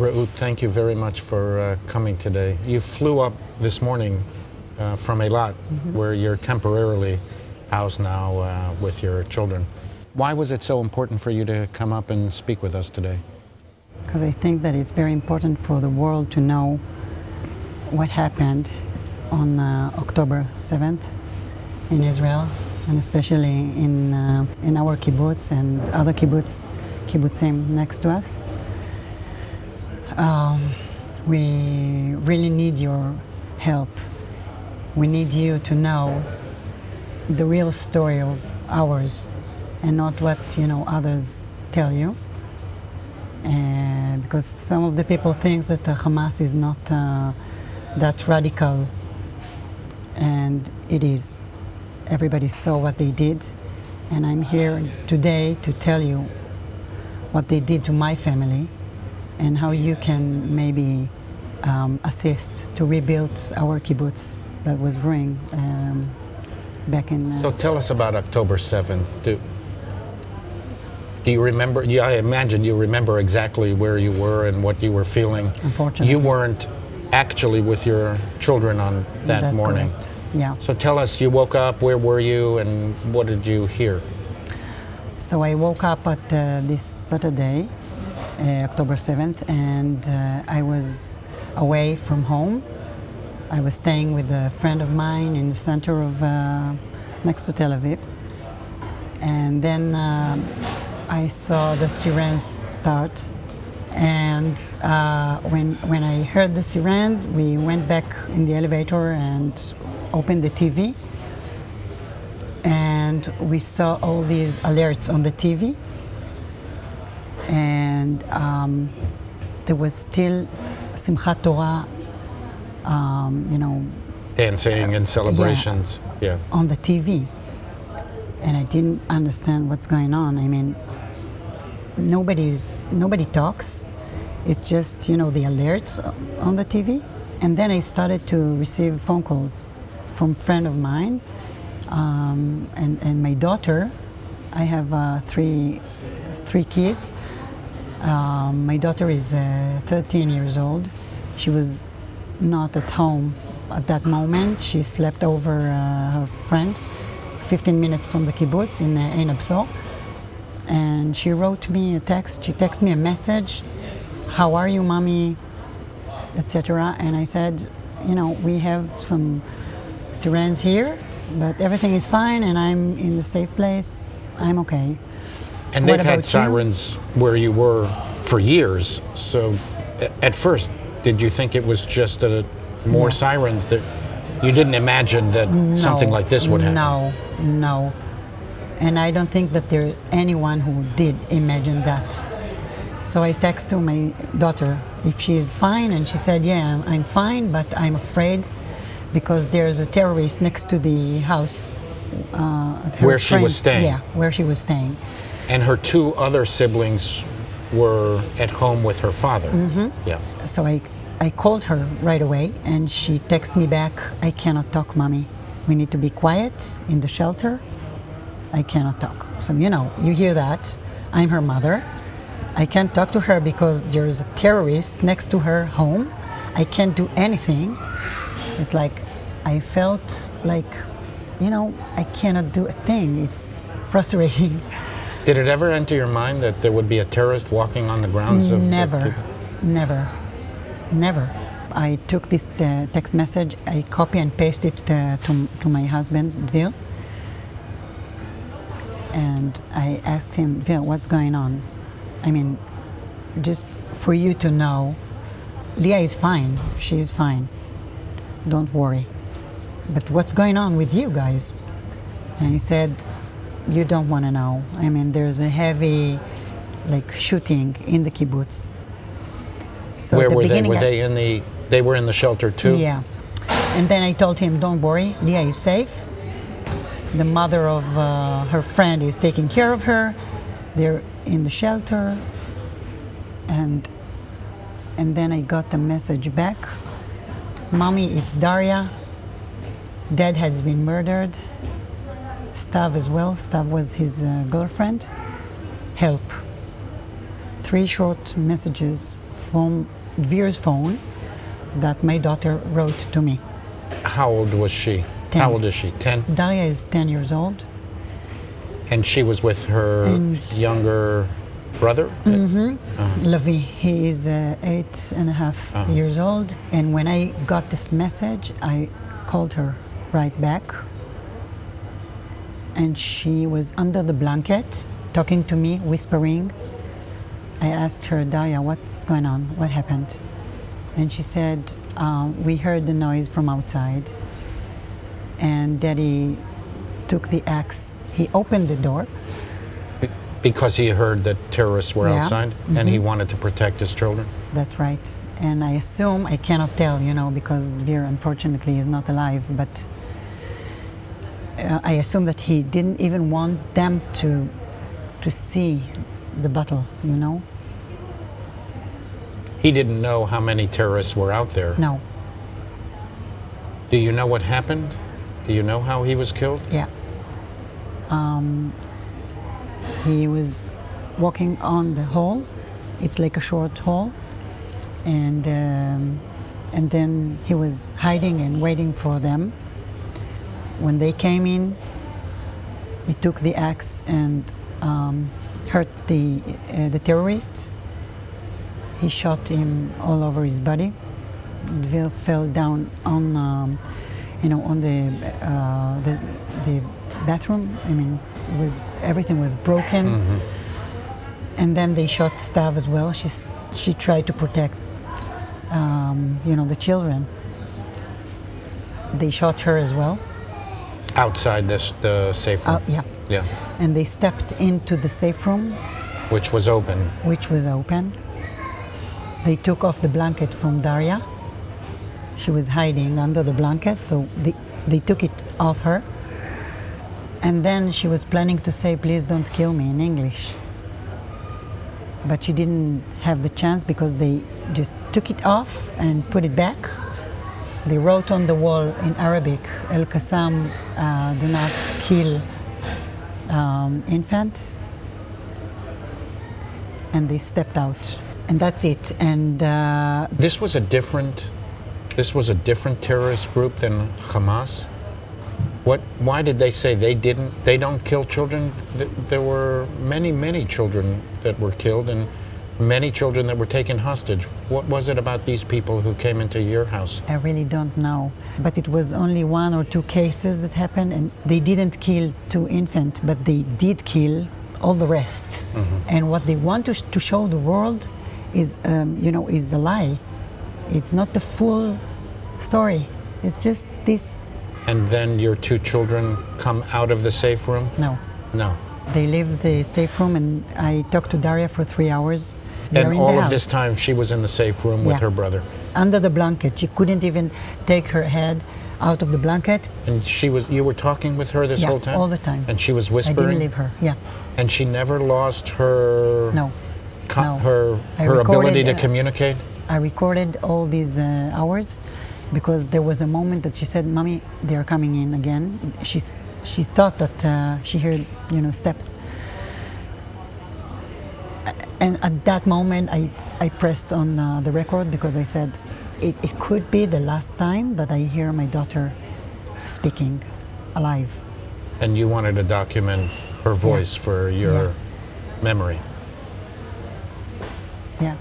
Reut, thank you very much for coming today. You flew up this morning from Eilat, where you're temporarily housed now with your children. Why was it so important for you to come up and speak with us today? Because I think that it's very important for the world to know what happened on October 7th in Israel, and especially in our kibbutz and other kibbutzim next to us. We really need your help. We need you to know the real story of ours and not what others tell you. Because some of the people think that Hamas is not that radical, and it is. Everybody saw what they did, and I'm here today to tell you what they did to my family and how you can maybe assist to rebuild our kibbutz that was ruined back in... So tell us about October 7th. Do you remember? Yeah, I imagine you remember exactly where you were and what you were feeling. Unfortunately. You weren't actually with your children on that That's morning. Correct. Yeah. So tell us, you woke up, where were you, and what did you hear? So I woke up at this Saturday, October 7th, and I was away from home. I was staying with a friend of mine in the center of, next to Tel Aviv. And then I saw the sirens start, and when I heard the siren, we went back in the elevator and opened the TV, and we saw all these alerts on the TV, and there was still Simchat Torah, Dancing and celebrations, yeah. on the TV. And I didn't understand what's going on. I mean, nobody talks. It's just, the alerts on the TV. And then I started to receive phone calls from a friend of mine and my daughter. I have three kids. My daughter is 13 years old. She was not at home at that moment. She slept over her friend 15 minutes from the kibbutz in Ein Absor, and she wrote me a text. She texted me a message, "How are you, mommy?" etc. And I said, we have some sirens here, but everything is fine, and I'm in the safe place. I'm okay. And they've had sirens where you were for years. So at first, did you think it was just more sirens that you didn't imagine that something like this would happen? No. And I don't think that there's anyone who did imagine that. So I texted to my daughter if she's fine, and she said, yeah, I'm fine, but I'm afraid because there's a terrorist next to the house. Where she was staying? Yeah, where she was staying. And her two other siblings were at home with her father. Yeah. So I called her right away, and she texted me back, I cannot talk, mommy. We need to be quiet in the shelter. I cannot talk. So, you hear that. I'm her mother. I can't talk to her because there's a terrorist next to her home. I can't do anything. It's like, I felt like, I cannot do a thing. It's frustrating. Did it ever enter your mind that there would be a terrorist walking on the grounds of... Never. I took this text message, I copy and paste it to my husband, Dvir. And I asked him, Dvir, what's going on? I mean, just for you to know, Leah is fine. She's fine. Don't worry. But what's going on with you guys? And he said, you don't want to know. I mean, there's a heavy, shooting in the kibbutz. So where were they? Were they were in the shelter too? Yeah. And then I told him, don't worry, Leah is safe. The mother of her friend is taking care of her. They're in the shelter. And then I got a message back. Mommy, it's Daria. Dad has been murdered. Stav as well. Stav was his girlfriend. Help. 3 short messages from Dvir's phone that my daughter wrote to me. How old was she? 10. How old is she? 10? Daria is 10 years old. And she was with her younger brother? Levi, he is 8.5 years old. And when I got this message, I called her right back. And she was under the blanket, talking to me, whispering. I asked her, Daria, what's going on? What happened? And she said, we heard the noise from outside. And Daddy took the axe. He opened the door. Because he heard that terrorists were Yeah. outside and he wanted to protect his children? That's right. And I assume, I cannot tell, because Dvir unfortunately is not alive, but I assume that he didn't even want them to see the battle, He didn't know how many terrorists were out there. No, Do you know what happened? Do you know how he was killed? yeah. He was walking on the hall. It's like a short hall. And then he was hiding and waiting for them. When they came in, he took the axe and hurt the terrorist. He shot him all over his body. Dvir fell down on, on the bathroom. I mean, everything was broken. And then they shot Stav as well. She tried to protect, the children. They shot her as well. Outside the safe room? Yeah. Yeah. And they stepped into the safe room, Which was open. which was open. They took off the blanket from Daria. She was hiding under the blanket, so they took it off her. And then she was planning to say, please don't kill me, in English. But she didn't have the chance because they just took it off and put it back. They wrote on the wall in Arabic, El Qassam, do not kill infant. And they stepped out. And that's it. And This was a different terrorist group than Hamas. Why did they say they don't kill children? There were many children that were killed and many children that were taken hostage. What was it about these people who came into your house? I really don't know. But it was only 1 or 2 cases that happened, and they didn't kill 2 infants, but they did kill all the rest. And what they want to show the world is, is a lie. It's not the full story. It's just this. And then your 2 children come out of the safe room? No. No. They leave the safe room, and I talked to Daria for 3 hours. They're And in all the of this house. time she was in the safe room with Yeah. her brother? Under the blanket. She couldn't even take her head out of the blanket. And you were talking with her this Yeah, whole time? all the time. And she was I whispering? didn't leave her. Yeah. And she never lost her No. No. her I ability to recorded, communicate? I recorded all these hours because there was a moment that she said, Mommy, they're coming in again. She thought that she heard, steps. And at that moment, I pressed on the record because I said, it could be the last time that I hear my daughter speaking alive. And you wanted to document her voice for your memory? Yeah.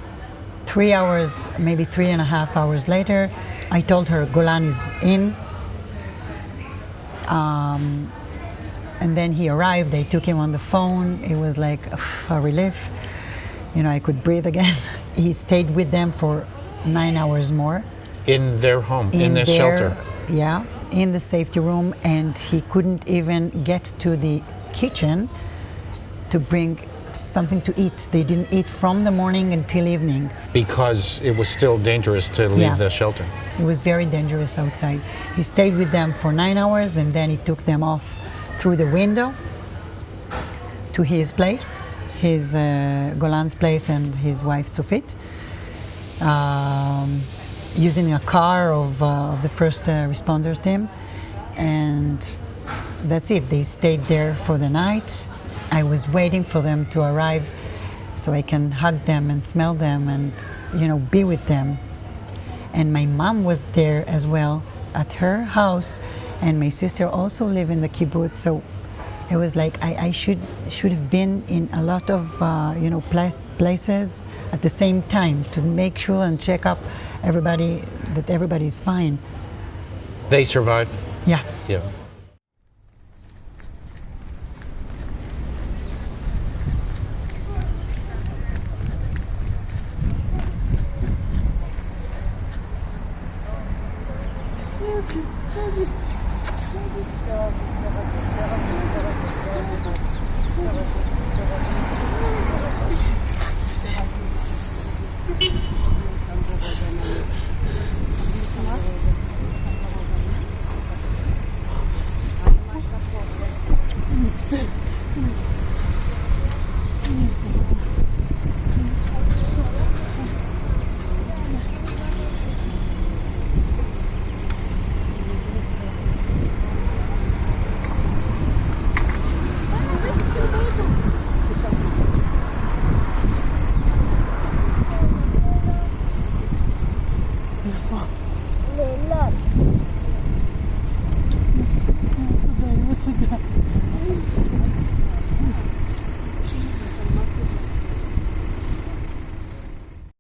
3 hours, maybe 3.5 hours later, I told her Golan is in. And then he arrived. I took him on the phone. It was like a relief. I could breathe again. He stayed with them for 9 hours more. In their home, in their shelter? Yeah, in the safety room. And he couldn't even get to the kitchen to bring something to eat. They didn't eat from the morning until evening. Because it was still dangerous to leave the shelter? It was very dangerous outside. He stayed with them for 9 hours and then he took them off through the window to his place, his Golan's place and his wife Sofit, using a car of the first responders team. And that's it. They stayed there for the night. I was waiting for them to arrive so I can hug them and smell them and, be with them. And my mom was there as well at her house, and my sister also lived in the kibbutz. So it was like I should have been in a lot of places at the same time to make sure and check up everybody that everybody's fine. They survived? Yeah. Yeah.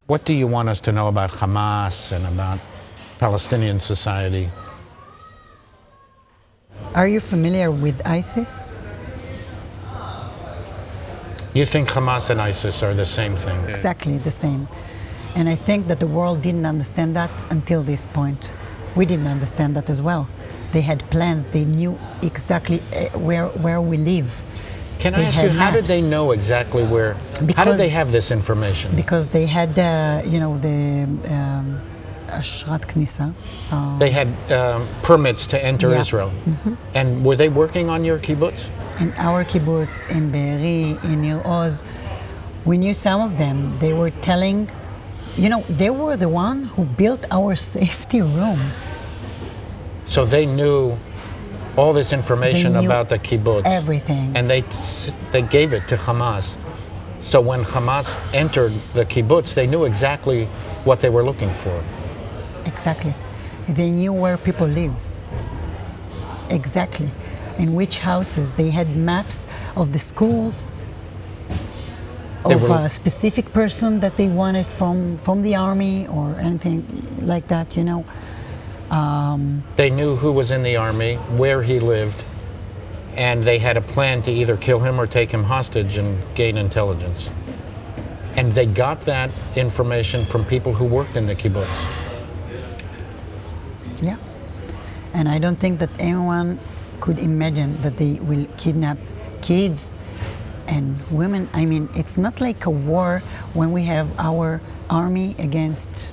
What do you want us to know about Hamas and about Palestinian society? Are you familiar with ISIS? You think Hamas and ISIS are the same thing? Exactly the same. And I think that the world didn't understand that until this point. We didn't understand that as well. They had plans, they knew exactly where we live. Can I ask you, how did they know exactly where? How did they have this information? Because they had, the Ashrat Knisa. They had permits to enter Yeah. Israel. And were they working on your kibbutz? In our kibbutz, in Be'eri, in Nir Oz, we knew some of them. They were telling, they were the one who built our safety room. So they knew all this information They knew about the kibbutz. everything. And they gave it to Hamas. So when Hamas entered the kibbutz, they knew exactly what they were looking for. Exactly. They knew where people lived. Exactly. In which houses. They had maps of the schools, of a specific person that they wanted from the army or anything like that, They knew who was in the army, where he lived, and they had a plan to either kill him or take him hostage and gain intelligence. And they got that information from people who worked in the kibbutz. Yeah. And I don't think that anyone could imagine that they will kidnap kids and women. I mean, it's not like a war when we have our army against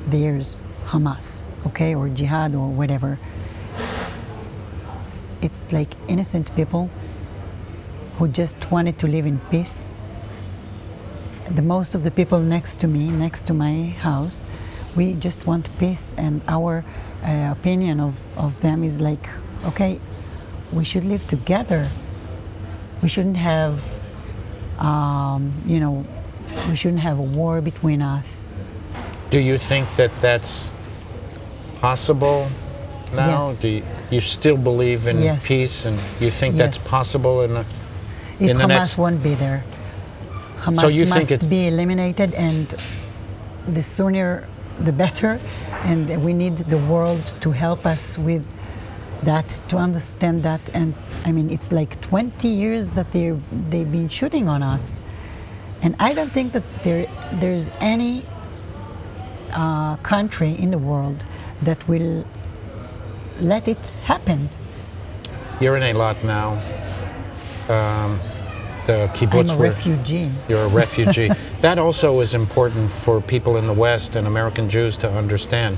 theirs, Hamas, okay, or jihad or whatever. It's like innocent people who just wanted to live in peace. The most of the people next to me, next to my house, we just want peace, and our opinion of them is like, okay, we should live together. We shouldn't have, we shouldn't have a war between us. Do you think that that's possible now? Yes. Do you still believe in Yes. peace, and you think that's Yes. possible in If the Hamas next? won't be there, Hamas So you think must be eliminated, and the sooner the better. And we need the world to help us with that, to understand that. And I mean, it's like 20 years that they've been shooting on us, and I don't think that there's any country in the world that will let it happen. You're in Eilat now. The kibbutz. I'm a refugee. You're a refugee. That also is important for people in the West and American Jews to understand.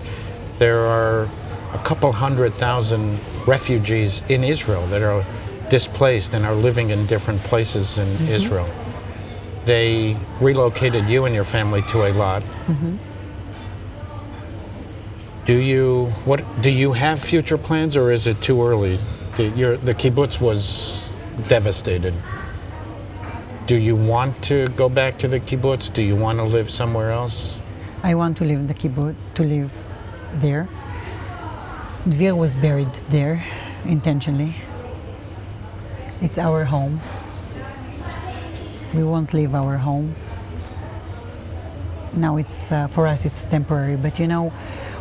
There are a couple 100,000 refugees in Israel that are displaced and are living in different places in Israel. They relocated you and your family to Eilat. Do you have future plans, or is it too early? The kibbutz was devastated. Do you want to go back to the kibbutz? Do you want to live somewhere else? I want to live in the kibbutz, to live there. Dvir was buried there intentionally. It's our home. We won't leave our home. Now it's for us it's temporary, but you know,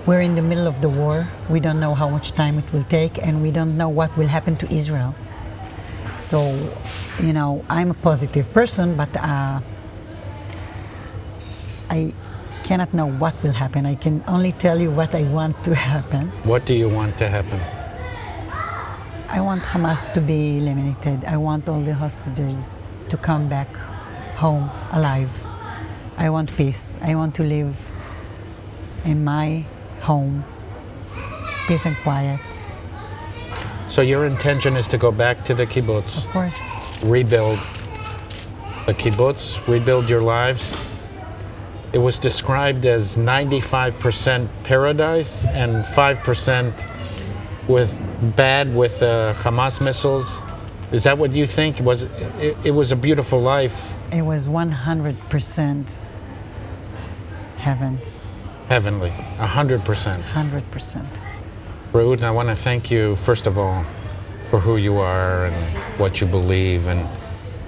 we're in the middle of the war. We don't know how much time it will take, and we don't know what will happen to Israel. So, you know, I'm a positive person, but I cannot know what will happen. I can only tell you what I want to happen. What do you want to happen? I want Hamas to be eliminated. I want all the hostages to come back home alive. I want peace. I want to live in my home, peace and quiet. So your intention is to go back to the kibbutz, Of course, rebuild the kibbutz, rebuild your lives. It was described as 95% paradise and 5% with Hamas missiles. Is that what you think? It was a beautiful life. it was 100% heaven, Heavenly, 100%. 100%. Reut, I want to thank you, first of all, for who you are and what you believe and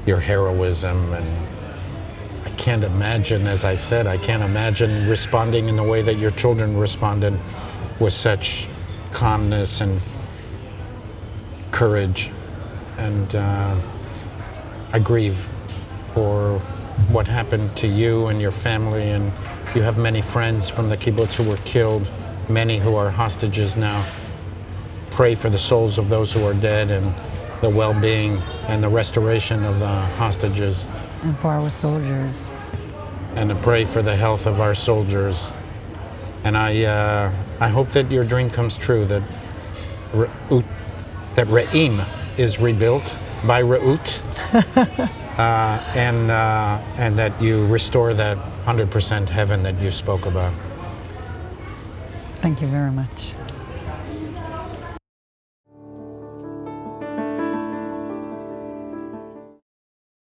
your heroism. And I can't imagine, as I said, I can't imagine responding in the way that your children responded with such calmness and courage. And I grieve for what happened to you and your family, and you have many friends from the kibbutz who were killed, many who are hostages now. Pray for the souls of those who are dead and the well-being and the restoration of the hostages. And for our soldiers. And to pray for the health of our soldiers. And I hope that your dream comes true, that Re'im is rebuilt by Reut, and that you restore that 100% heaven that you spoke about. Thank you very much.